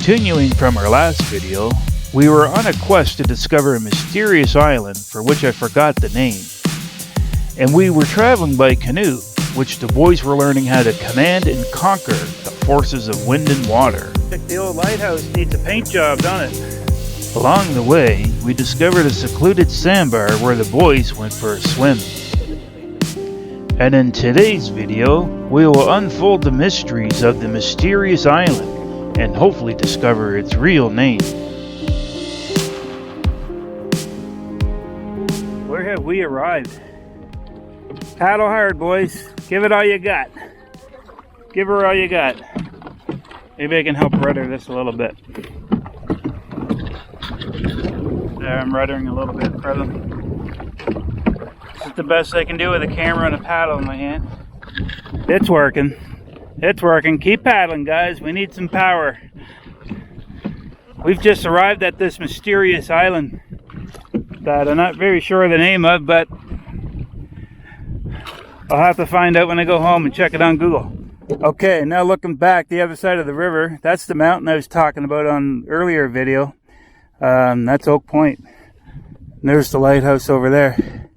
Continuing from our last video, we were on a quest to discover a mysterious island for which I forgot the name. And we were traveling by canoe, which the boys were learning how to command and conquer the forces of wind and water. The old lighthouse needs a paint job, don't it? Along the way, we discovered a secluded sandbar where the boys went for a swim. And in today's video, we will unfold the mysteries of the mysterious island and hopefully discover its real name. Where have we arrived? Paddle hard, boys. Give it all you got. Give her all you got. Maybe I can help rudder this a little bit. There, I'm ruddering a little bit for them. This is the best I can do with a camera and a paddle in my hand. It's working. It's working. Keep paddling, guys. We need some power. We've just arrived at this mysterious island that I'm not very sure of the name of, but I'll have to find out when I go home and check it on Google. Okay, now looking back the other side of the river, that's the mountain I was talking about on earlier video. That's Oak Point. And there's the lighthouse over there.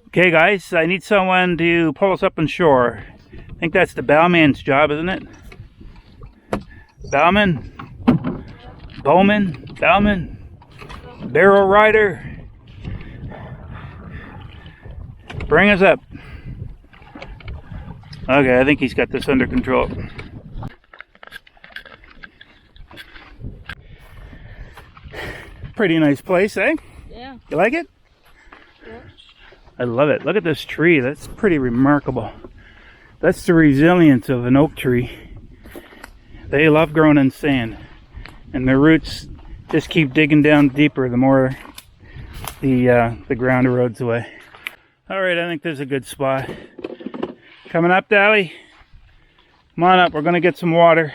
Okay, guys, I need someone to pull us up on shore. I think that's the bowman's job, isn't it? Bowman? Bowman? Bowman? Barrel rider? Bring us up. Okay, I think he's got this under control. Pretty nice place, eh? Yeah. You like it? Yeah. I love it. Look at this tree. That's pretty remarkable. That's the resilience of an oak tree. They love growing in sand, and their roots just keep digging down deeper the more the ground erodes away. All right, I think this is a good spot. Coming up, Dally? Come on up. We're going to get some water.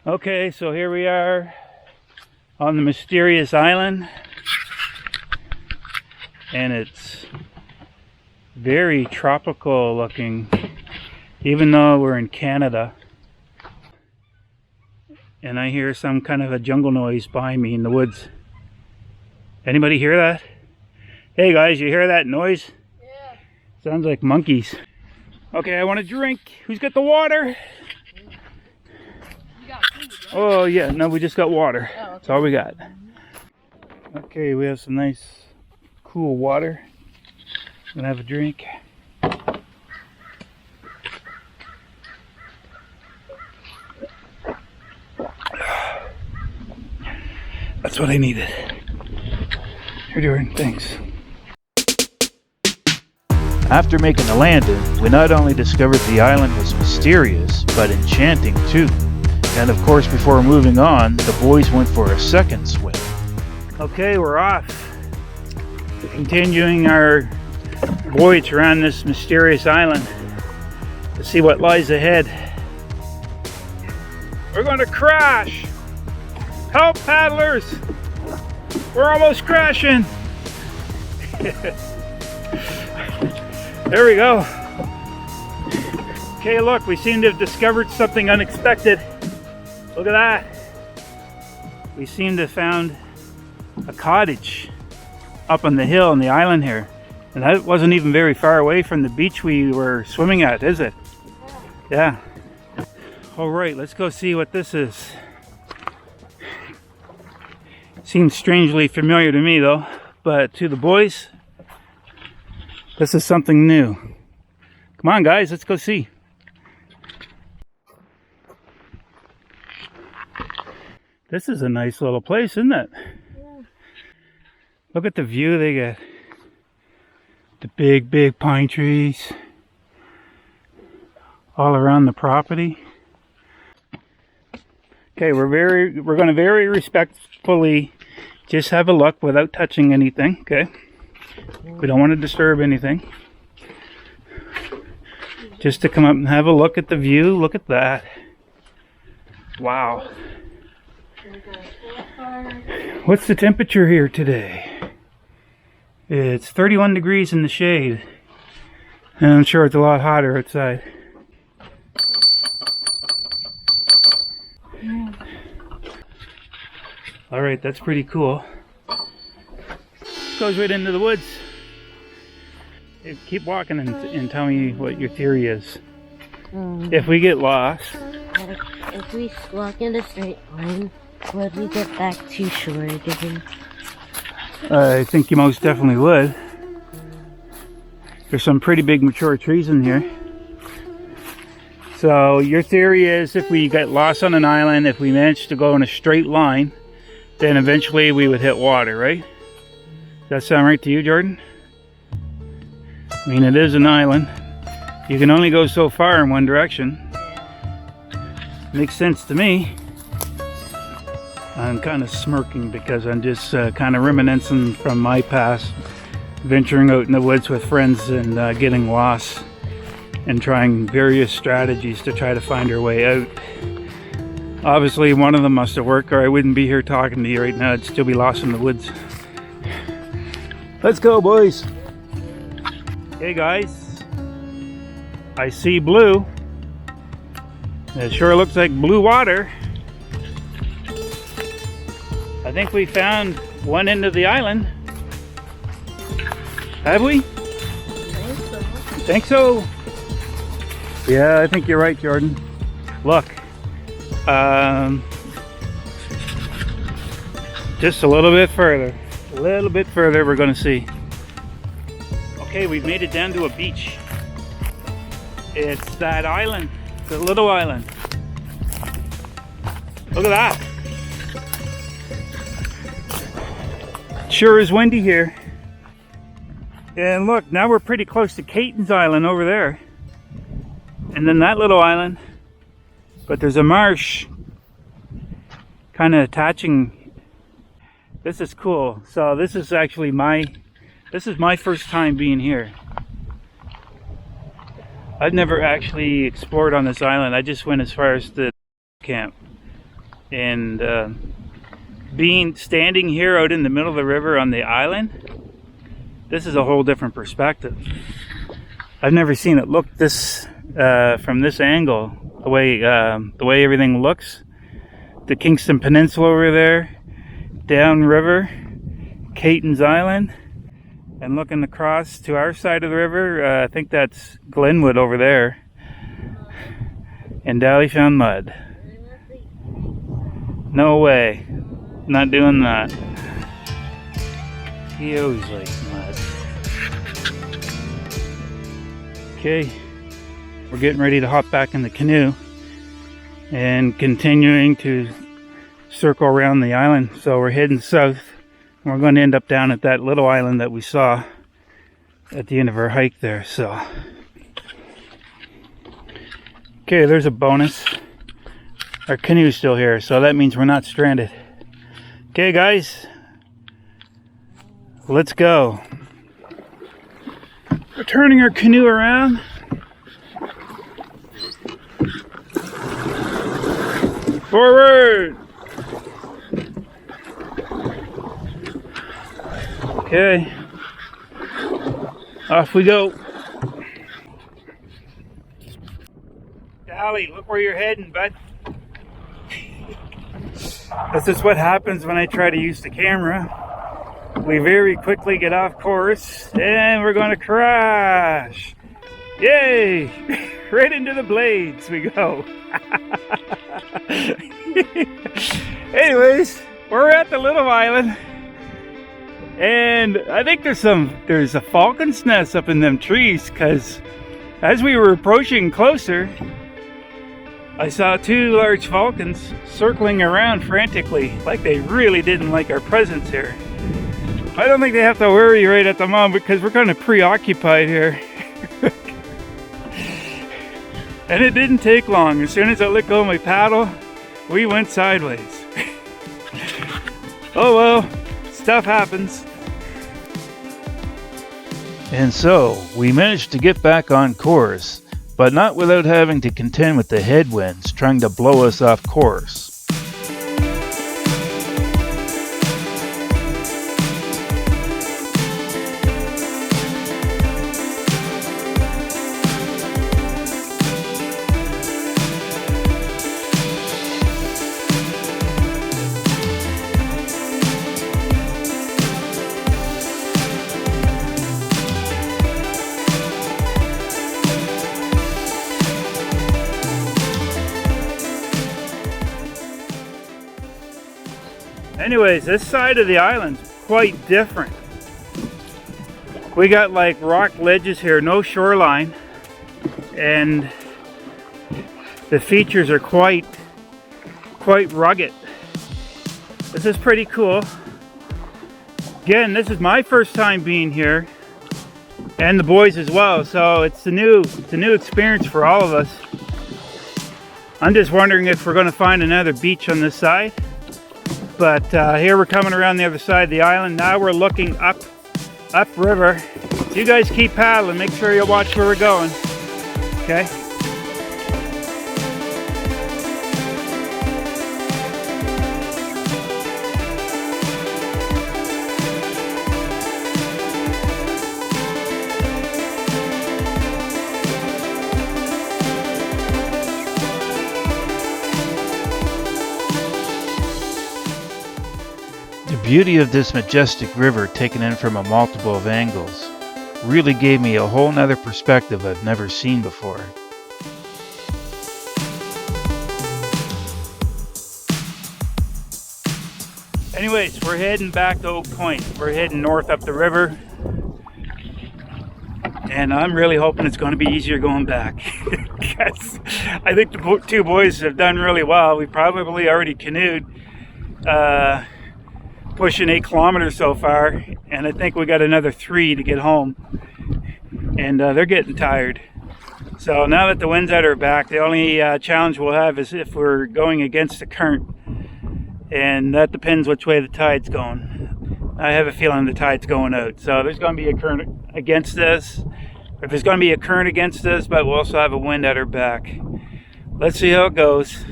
Okay, so here we are on the mysterious island, and it's very tropical looking, even though we're in Canada. And I hear some kind of a jungle noise behind me in the woods. Anybody hear that? Hey guys, you hear that noise? Yeah. Sounds like monkeys. Okay, I want a drink. Who's got the water? You got food, right? Oh yeah, no, we just got water. Oh, okay. That's all we got. Okay, we have some nice cool water. Gonna have a drink. That's what I needed. You're doing thanks. After making a landing, we not only discovered the island was mysterious, but enchanting too. And of course, before moving on, the boys went for a second swim. Okay, we're off. Continuing our voyage around this mysterious island to see what lies ahead. We're going to crash! Help, paddlers! We're almost crashing! There we go. Okay, look, we seem to have discovered something unexpected. Look at that. We seem to have found a cottage up on the hill on the island here. And that wasn't even very far away from the beach we were swimming at, is it? Yeah. All right, let's go see what this is. Seems strangely familiar to me though, but to the boys, this is something new. Come on guys, let's go see. This is a nice little place, isn't it? Yeah. Look at the view they get. The big pine trees all around the property. Okay, we're going to very respectfully just have a look without touching anything, okay? We don't want to disturb anything. Just to come up and have a look at the view. Look at that. Wow. What's the temperature here today? It's 31 degrees in the shade. And I'm sure it's a lot hotter outside. Yeah. All right, that's pretty cool. Goes right into the woods. Keep walking and tell me what your theory is. If we get lost, if we walk in a straight line, would we get back to shore again? I think you most definitely would. There's some pretty big mature trees in here. So your theory is if we get lost on an island, if we manage to go in a straight line, then eventually we would hit water, right? Does that sound right to you, Jordan? I mean, it is an island. You can only go so far in one direction. Makes sense to me. I'm kind of smirking because I'm just kind of reminiscing from my past, venturing out in the woods with friends and getting lost and trying various strategies to try to find our way out. Obviously, one of them must have worked, or I wouldn't be here talking to you right now. I'd still be lost in the woods. Let's go, boys. Hey, guys. I see blue. It sure looks like blue water. I think we found one end of the island. Have we? Think so. Yeah, I think you're right, Jordan. Look. Just a little bit further. A little bit further, we're going to see. Okay, we've made it down to a beach. It's that island. The little island. Look at that. Sure is windy here. And look, now we're pretty close to Caton's Island over there. And then that little island. But there's a marsh kind of attaching. This is cool. So this is actually my first time being here. I've never actually explored on this island. I just went as far as the camp. And standing here out in the middle of the river on the island, this is a whole different perspective. I've never seen it look this from this angle. The way everything looks. The Kingston Peninsula over there, downriver, Caton's Island, and looking across to our side of the river, I think that's Glenwood over there. And Dally found mud. No way. Not doing that. He always likes mud. Okay. We're getting ready to hop back in the canoe and continuing to circle around the island. So we're heading south. And we're going to end up down at that little island that we saw at the end of our hike there. So, okay, there's a bonus. Our canoe's still here, so that means we're not stranded. Okay, guys, let's go. We're turning our canoe around. Forward! Okay. Off we go. Dally, look where you're heading, bud. This is what happens when I try to use the camera. We very quickly get off course and we're going to crash. Yay! Right into the blades we go. Anyways, we're at the little island, and I think there's a falcon's nest up in them trees, because as we were approaching closer, I saw two large falcons circling around frantically, like they really didn't like our presence here. I don't think they have to worry right at the moment because we're kind of preoccupied here. And it didn't take long. As soon as I let go of my paddle, we went sideways. Oh well, stuff happens. And so, we managed to get back on course, but not without having to contend with the headwinds trying to blow us off course. Anyways, this side of the island's quite different. We got like rock ledges here, no shoreline, and the features are quite rugged. This is pretty cool. Again, this is my first time being here, and the boys as well, so it's a new experience for all of us. I'm just wondering if we're going to find another beach on this side. But here we're coming around the other side of the island. Now we're looking upriver. So you guys keep paddling. Make sure you watch where we're going. Okay? The beauty of this majestic river taken in from a multiple of angles really gave me a whole nother perspective I've never seen before. Anyways, we're heading back to Oak Point. We're heading north up the river. And I'm really hoping it's going to be easier going back. Because I think the two boys have done really well. We probably already canoed pushing 8 kilometers so far, and I think we got another 3 to get home, and they're getting tired. So now that the wind's at our back, the only challenge we'll have is if we're going against the current, and that depends which way the tide's going. I have a feeling the tide's going out, so there's going to be a current against us, or there's going to be a current against us, but we'll also have a wind at our back. Let's see how it goes.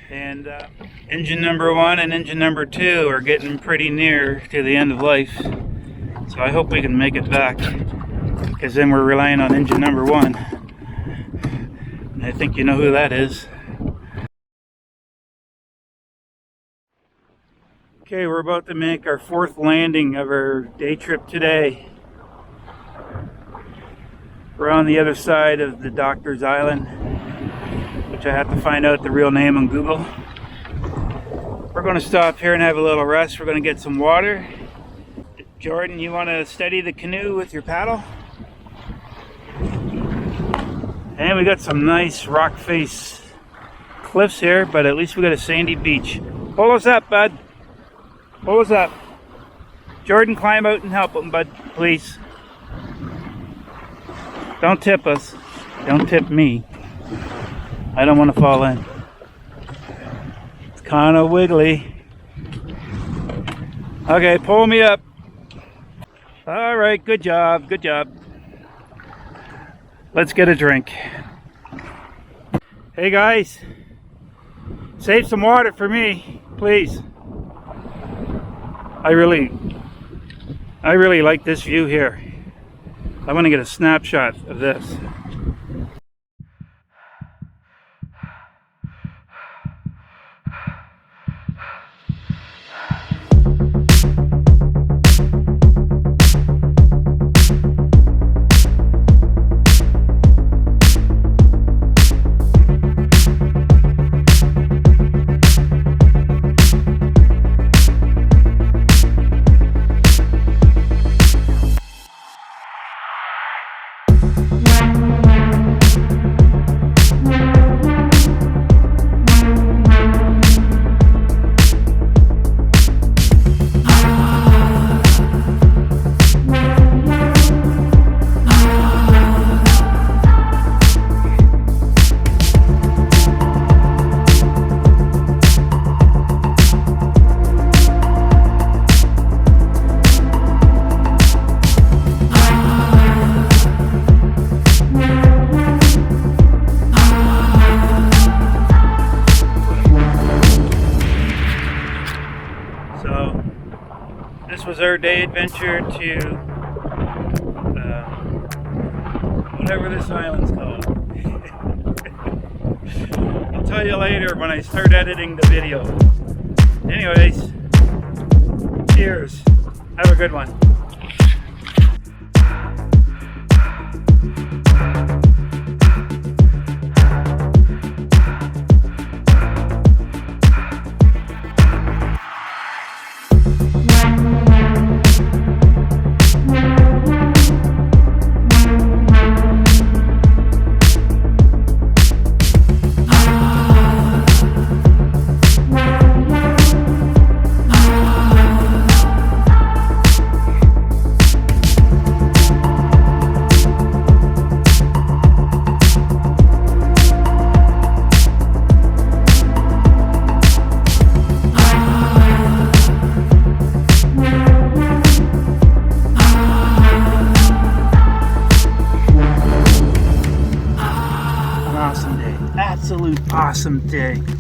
And engine number 1 and engine number 2 are getting pretty near to the end of life. So I hope we can make it back, because then we're relying on engine number 1. And I think you know who that is. Okay, we're about to make our 4th landing of our day trip today. We're on the other side of the Doctor's Island, which I have to find out the real name on Google. We're going to stop here and have a little rest. We're going to get some water. Jordan, you want to steady the canoe with your paddle? And we got some nice rock face cliffs here, but at least we got a sandy beach. Pull us up, bud. Pull us up. Jordan, climb out and help him, bud, please. Don't tip us. Don't tip me. I don't want to fall in. It's kind of wiggly. Okay, pull me up. All right, good job, good job. Let's get a drink. Hey guys, save some water for me, please. I really like this view here. I want to get a snapshot of this. Our day adventure to whatever this island's called. I'll tell you later when I start editing the video. Anyways, cheers. Have a good one. absolute awesome day.